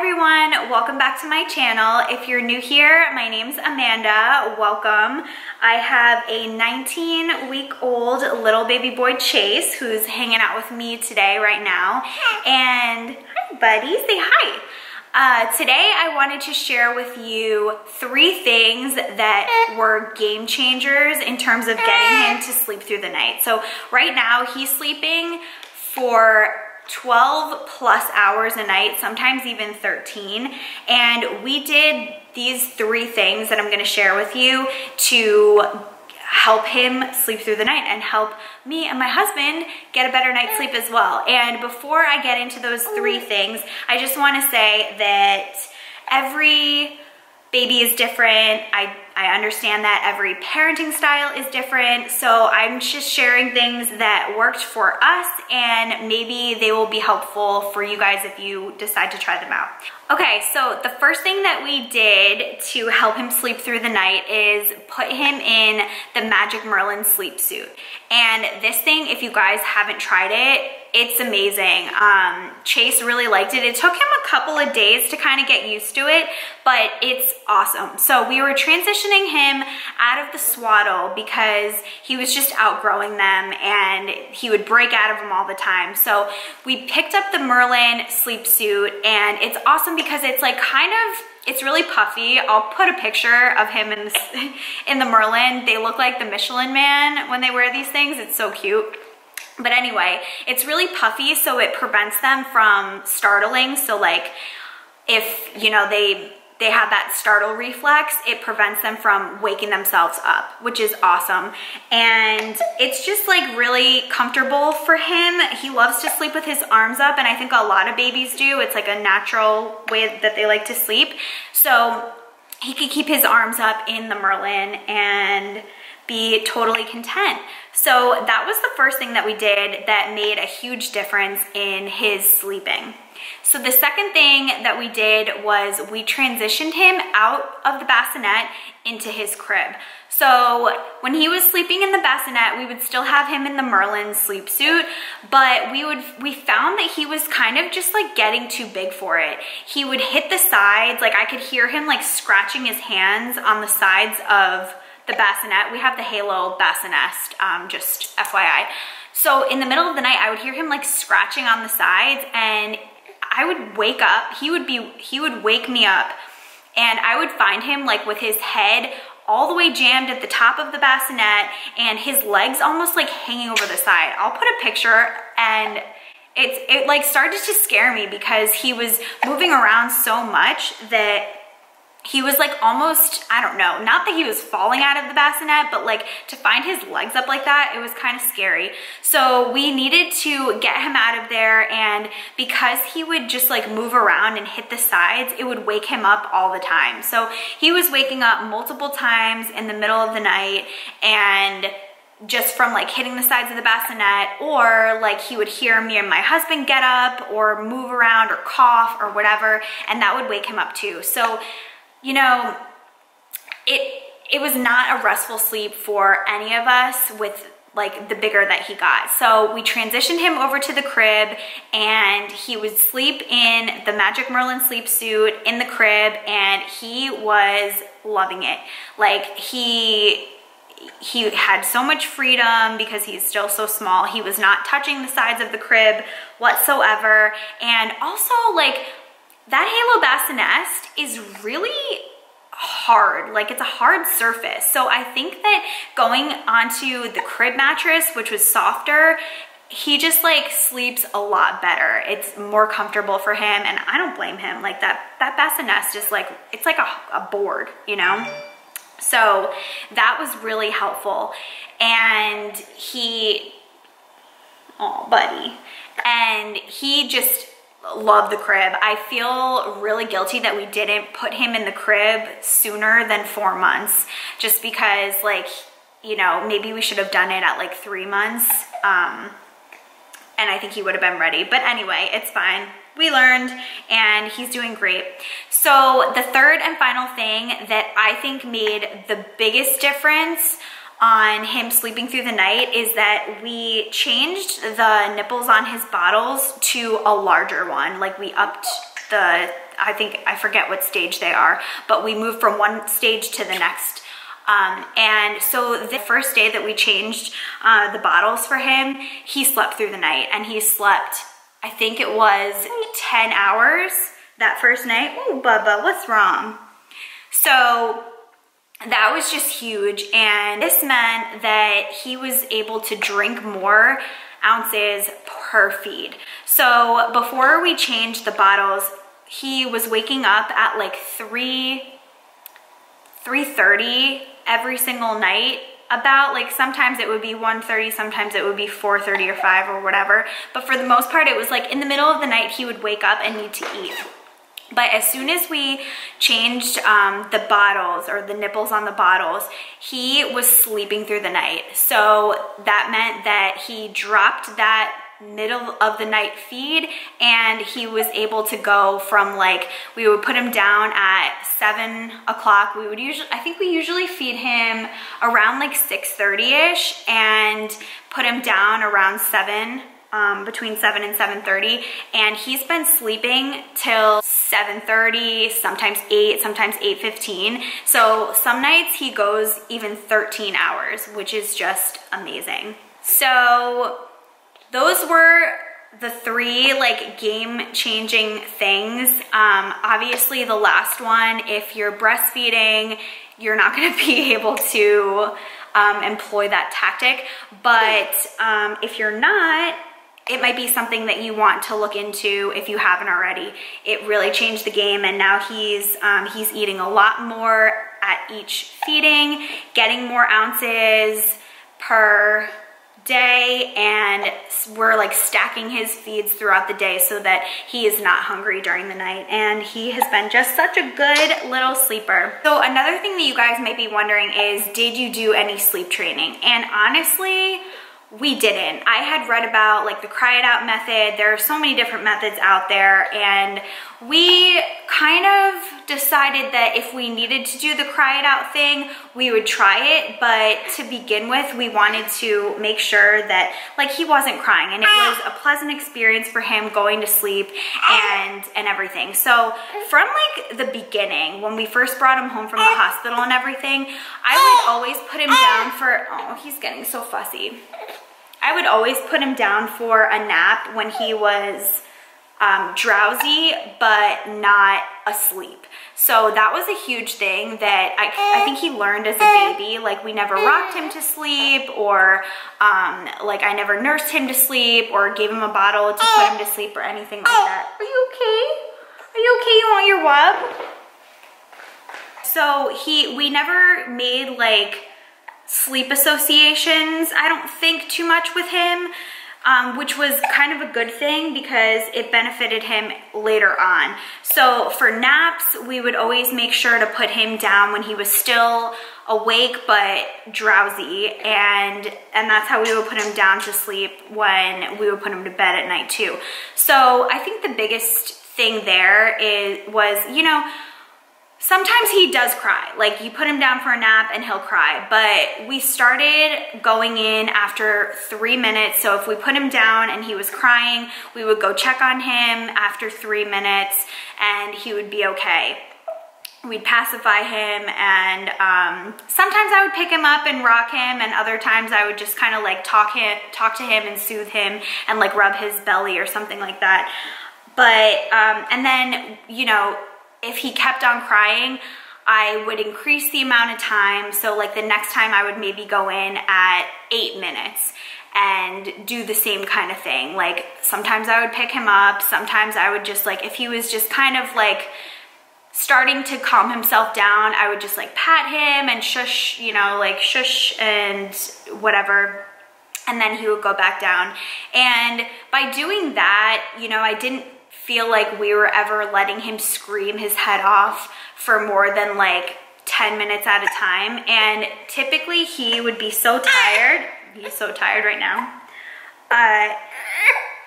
everyone, welcome back to my channel. If you're new here, my name's Amanda, welcome. I have a 19-week-old little baby boy, Chase, who's hanging out with me today right now. And hi buddy, say hi. Today I wanted to share with you 3 things that were game changers in terms of getting him to sleep through the night. So right now he's sleeping for 12 plus hours a night, sometimes even 13. And we did these 3 things that I'm gonna share with you to help him sleep through the night and help me and my husband get a better night's sleep as well. And before I get into those 3 things, I just wanna say that every baby is different. I understand that every parenting style is different, so I'm just sharing things that worked for us and maybe they will be helpful for you guys if you decide to try them out. Okay, so the first thing that we did to help him sleep through the night is put him in the Magic Merlin sleep suit. And this thing, if you guys haven't tried it, it's amazing. Chase really liked it. It took him a couple of days to kind of get used to it, but it's awesome. So we were transitioning him out of the swaddle because he was just outgrowing them and he would break out of them all the time. So we picked up the Merlin sleep suit, and it's awesome because it's like it's really puffy. I'll put a picture of him in the Merlin. They look like the Michelin Man when they wear these things. It's so cute. But anyway, it's really puffy, so it prevents them from startling. So like if, you know, they have that startle reflex, it prevents them from waking themselves up, which is awesome. And it's just like really comfortable for him. He loves to sleep with his arms up, and I think a lot of babies do. It's like a natural way that they like to sleep. So he could keep his arms up in the Merlin and be totally content. So that was the first thing that we did that made a huge difference in his sleeping. So the second thing that we did was we transitioned him out of the bassinet into his crib. So when he was sleeping in the bassinet, we would still have him in the Merlin sleep suit, but we found that he was kind of just like getting too big for it. He would hit the sides, like I could hear him like scratching his hands on the sides of the bassinet. We have the Halo bassinet, just FYI. So in the middle of the night, I would hear him like scratching on the sides, and I would wake up. He would wake me up, and I would find him like with his head all the way jammed at the top of the bassinet and his legs almost like hanging over the side. I'll put a picture, and it like started to scare me because he was moving around so much that he was like almost, I don't know, not that he was falling out of the bassinet, but like to find his legs up like that, it was kind of scary. So we needed to get him out of there, and because he would just like move around and hit the sides, it would wake him up all the time. So he was waking up multiple times in the middle of the night, and just from like hitting the sides of the bassinet, or like he would hear me and my husband get up or move around or cough or whatever, and that would wake him up too. So you know, it was not a restful sleep for any of us with like the bigger that he got. So we transitioned him over to the crib, and he would sleep in the Magic Merlin sleep suit in the crib, and he was loving it. Like he had so much freedom because he's still so small. He was not touching the sides of the crib whatsoever. And also like that Halo bassinet is really hard. Like it's a hard surface. So I think that going onto the crib mattress, which was softer, he just like sleeps a lot better. It's more comfortable for him, and I don't blame him. Like that bassinet is like, it's like a board, you know? So that was really helpful. And oh buddy. And he just love the crib. I feel really guilty that we didn't put him in the crib sooner than 4 months, just because like, you know, maybe we should have done it at like 3 months. And I think he would have been ready, but anyway, it's fine. We learned, and he's doing great. So the third and final thing that I think made the biggest difference on him sleeping through the night is that we changed the nipples on his bottles to a larger one. Like we upped I forget what stage they are, but we moved from one stage to the next. And so the first day that we changed the bottles for him, he slept through the night, and he slept, I think it was 10 hours that first night. Oh, Bubba, what's wrong? So that was just huge, and this meant that he was able to drink more ounces per feed. So before we changed the bottles, he was waking up at like 3:30 every single night. About, like, sometimes it would be 1:30, sometimes it would be 4:30 or 5 or whatever. But for the most part, it was like in the middle of the night he would wake up and need to eat. But as soon as we changed the bottles, or the nipples on the bottles, he was sleeping through the night. So that meant that he dropped that middle of the night feed, and he was able to go from, like, we would put him down at 7 o'clock. I think we usually feed him around like 6:30ish and put him down around 7, between 7 and 7:30, and he's been sleeping till 7:30, sometimes 8, sometimes 8:15. So some nights he goes even 13 hours, which is just amazing. So those were the 3 like game-changing things. Obviously the last one, if you're breastfeeding, you're not gonna be able to employ that tactic, but if you're not, it might be something that you want to look into if you haven't already. It really changed the game, and now he's eating a lot more at each feeding, getting more ounces per day, and we're like stacking his feeds throughout the day so that he is not hungry during the night, and he has been just such a good little sleeper. So another thing that you guys might be wondering is, did you do any sleep training? And honestly, we didn't. I had read about like the Cry It Out method. There are so many different methods out there, and we kind of decided that if we needed to do the Cry It Out thing, we would try it, but to begin with, we wanted to make sure that like he wasn't crying, and it was a pleasant experience for him going to sleep and everything. So from like the beginning, when we first brought him home from the hospital and everything, I would always put him down for, oh, he's getting so fussy. I would always put him down for a nap when he was drowsy but not asleep. So that was a huge thing that I think he learned as a baby. Like, we never rocked him to sleep, or like I never nursed him to sleep or gave him a bottle to put him to sleep or anything like that. Are you okay? Are you okay? You want your wub? So we never made like sleep associations, I don't think, too much with him, which was kind of a good thing because it benefited him later on. So for naps, we would always make sure to put him down when he was still awake but drowsy, and that's how we would put him down to sleep when we would put him to bed at night too. So I think the biggest thing there was, you know, sometimes he does cry. Like, you put him down for a nap and he'll cry, but we started going in after 3 minutes. So if we put him down and he was crying, we would go check on him after 3 minutes and he would be okay. We'd pacify him, and sometimes I would pick him up and rock him, and other times I would just kind of like talk to him and soothe him and like rub his belly or something like that. But and then, you know, if he kept on crying, I would increase the amount of time. So like the next time I would maybe go in at 8 minutes and do the same kind of thing. Like, sometimes I would pick him up, sometimes I would just like, if he was just kind of like starting to calm himself down, I would just like pat him and shush, you know, like shush and whatever. And then he would go back down. And by doing that, you know, I didn't feel like we were ever letting him scream his head off for more than like 10 minutes at a time. And typically he would be so tired. He's so tired right now.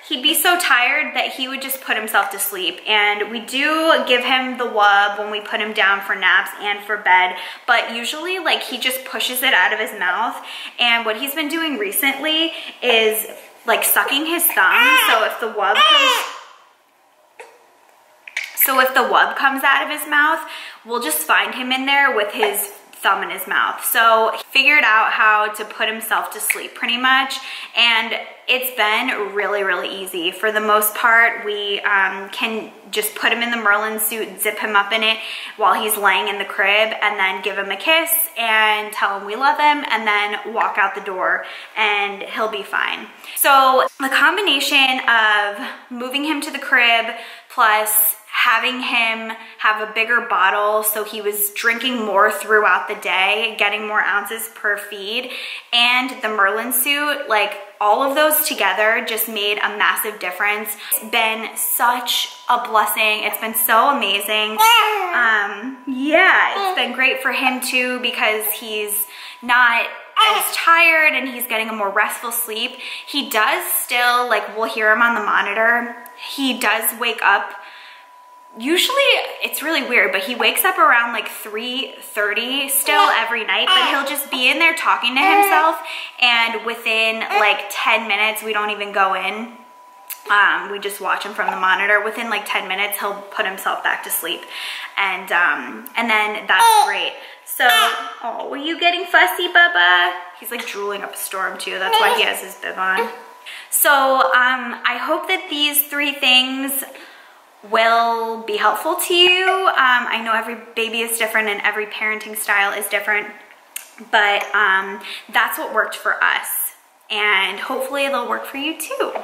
He'd be so tired that he would just put himself to sleep. And we do give him the wub when we put him down for naps and for bed, but usually like he just pushes it out of his mouth. And what he's been doing recently is like sucking his thumb. So if the wub comes So if the wub comes out of his mouth, we'll just find him in there with his thumb in his mouth. So he figured out how to put himself to sleep pretty much, and it's been really, really easy. For the most part, we can just put him in the Merlin suit, zip him up in it while he's laying in the crib, and then give him a kiss and tell him we love him, and then walk out the door and he'll be fine. So the combination of moving him to the crib plus having him have a bigger bottle so he was drinking more throughout the day, getting more ounces per feed, and the Merlin suit, like all of those together just made a massive difference. It's been such a blessing. It's been so amazing. Yeah, it's been great for him too because he's not as tired and he's getting a more restful sleep. He does still, like, we'll hear him on the monitor. He does wake up. Usually, it's really weird, but he wakes up around like 3:30 still every night, but he'll just be in there talking to himself, and within like 10 minutes, we don't even go in. We just watch him from the monitor. Within like 10 minutes, he'll put himself back to sleep, and then that's great. So, oh, were you getting fussy, Bubba? He's like drooling up a storm too. That's why he has his bib on. So, I hope that these 3 things will be helpful to you. I know every baby is different and every parenting style is different, but that's what worked for us, and hopefully it'll work for you too.